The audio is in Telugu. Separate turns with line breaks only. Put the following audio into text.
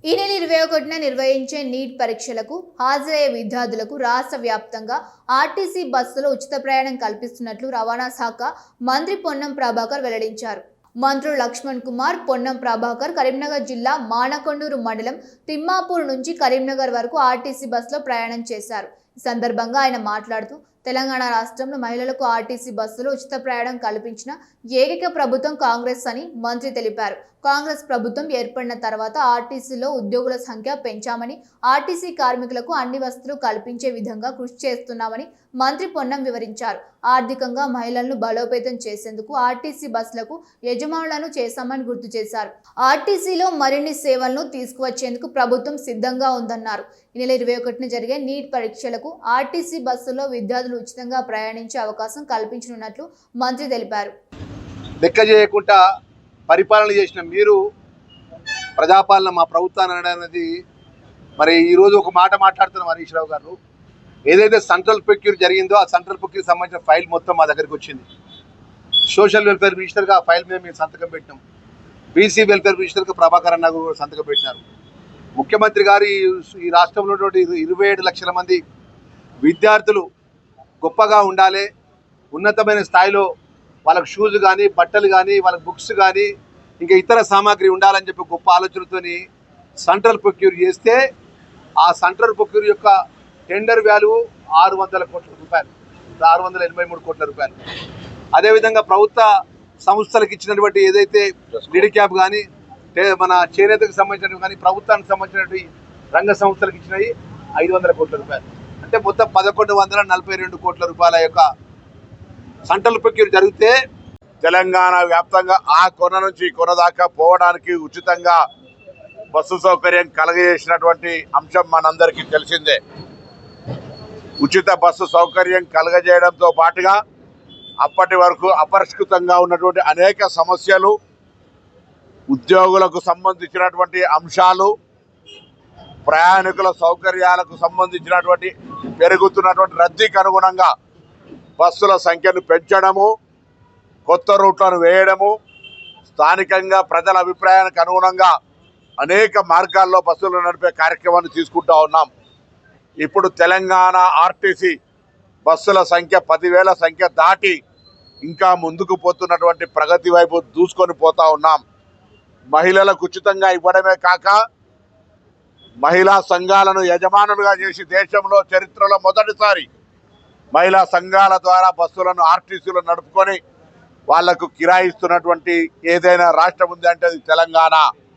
ఈ నెల 21న నిర్వహించే నీట్ పరీక్షలకు హాజరయ్యే విద్యార్థులకు రాష్ట్ర వ్యాప్తంగా ఆర్టీసీ బస్సులో ఉచిత ప్రయాణం కల్పిస్తున్నట్లు రవాణా శాఖ మంత్రి పొన్నం ప్రభాకర్ వెల్లడించారు. మంత్రులు లక్ష్మణ్ కుమార్, పొన్నం ప్రభాకర్ కరీంనగర్ జిల్లా మానకొండూరు మండలం తిమ్మాపూర్ నుంచి కరీంనగర్ వరకు ఆర్టీసీ బస్సులో ప్రయాణం చేశారు. ఈ సందర్భంగా ఆయన మాట్లాడుతూ తెలంగాణ రాష్ట్రంలో మహిళలకు ఆర్టీసీ బస్సులో ఉచిత ప్రయాణం కల్పించిన ఏకైక ప్రభుత్వం కాంగ్రెస్ అని మంత్రి తెలిపారు. కాంగ్రెస్ ప్రభుత్వం ఏర్పడిన తర్వాత ఆర్టీసీలో ఉద్యోగుల సంఖ్య పెంచామని, ఆర్టీసీ కార్మికులకు అన్ని వసతులు కల్పించే విధంగా కృషి చేస్తున్నామని మంత్రి పొన్నం వివరించారు. ఆర్థికంగా మహిళలను బలోపేతం చేసేందుకు ఆర్టీసీ బస్సులకు యజమానులను చేశామని గుర్తు చేశారు. ఆర్టీసీలో మరిన్ని సేవలను తీసుకువచ్చేందుకు ప్రభుత్వం సిద్ధంగా ఉందన్నారు. ఈ నెల 21న జరిగే నీట్ పరీక్షలకు ఆర్టీసీ బస్సులో విద్యార్థులు ఉచితంగా ప్రయాణించే అవకాశం కల్పించనున్నట్లు మంత్రి తెలిపారు.
లెక్క చేయకుండా పరిపాలన చేసిన మీరు ప్రజాపాలన మా ప్రభుత్వాన్ని అనేది మరి ఈరోజు ఒక మాట మాట్లాడుతున్న హరీష్ రావు గారు, ఏదైతే సెంట్రల్ ప్రొక్యూర్ జరిగిందో ఆ సెంట్రల్ ప్రొక్యూర్ సంబంధించిన ఫైల్ మొత్తం మా దగ్గరికి వచ్చింది. సోషల్ వెల్ఫేర్ మినిస్టర్గా ఆ ఫైల్ మీద మేము సంతకం పెట్టినాం. బీసీ వెల్ఫేర్ మినిస్టర్గా ప్రభాకర్ అన్న సంతకం పెట్టినారు. ముఖ్యమంత్రి గారు ఈ రాష్ట్రంలో 27 లక్షల మంది విద్యార్థులు గొప్పగా ఉండాలి, ఉన్నతమైన స్థాయిలో వాళ్ళకి షూస్ కానీ, బట్టలు కానీ, వాళ్ళకి బుక్స్ కానీ, ఇంకా ఇతర సామాగ్రి ఉండాలని చెప్పి గొప్ప ఆలోచనతోని సెంట్రల్ ప్రొక్యూర్ చేస్తే ఆ సెంట్రల్ ప్రొక్యూర్ యొక్క టెండర్ వాల్యూ 600 కోట్ల రూపాయలు, 683 కోట్ల రూపాయలు. అదేవిధంగా ప్రభుత్వ సంస్థలకు ఇచ్చినటువంటి ఏదైతే లిడిక్యాప్ కానీ, మన చేనేతకు సంబంధించినవి కానీ, ప్రభుత్వానికి సంబంధించినటువంటి రంగ సంస్థలకు ఇచ్చినవి 500 కోట్ల రూపాయలు. అంటే మొత్తం 1142 కోట్ల రూపాయల యొక్క సెంట్రల్ ప్రొక్యూర్ జరిగితే
తెలంగాణ వ్యాప్తంగా ఆ కొన నుంచి కొన దాకా పోవడానికి ఉచితంగా బస్సు సౌకర్యం కలగజేసినటువంటి అంశం మనందరికీ తెలిసిందే. ఉచిత బస్సు సౌకర్యం కలగజేయడంతో పాటుగా అప్పటి వరకు అపరిష్కృతంగా ఉన్నటువంటి అనేక సమస్యలు, ఉద్యోగులకు సంబంధించినటువంటి అంశాలు, ప్రయాణికుల సౌకర్యాలకు సంబంధించినటువంటి పెరుగుతున్నటువంటి రద్దీకి అనుగుణంగా బస్సుల సంఖ్యను పెంచడము, కొత్త రూట్లను వేయడము, స్థానికంగా ప్రజల అభిప్రాయానికి అనుగుణంగా అనేక మార్గాల్లో బస్సులు నడిపే కార్యక్రమాన్ని తీసుకుంటూ ఉన్నాం. ఇప్పుడు తెలంగాణ ఆర్టీసీ బస్సుల సంఖ్య 10,000 సంఖ్య దాటి ఇంకా ముందుకు పోతున్నటువంటి ప్రగతి వైపు దూసుకొని పోతా ఉన్నాం. మహిళలకు ఉచితంగా ఇవ్వడమే కాక మహిళా సంఘాలను యజమానులుగా చేసి దేశంలో చరిత్రలో మొదటిసారి మహిళా సంఘాల ద్వారా బస్సులను ఆర్టీసీలో నడుపుకొని వాళ్లకు కిరాయిస్తున్నటువంటి ఏదైనా రాష్ట్రం ఉంది అంటే అది తెలంగాణ.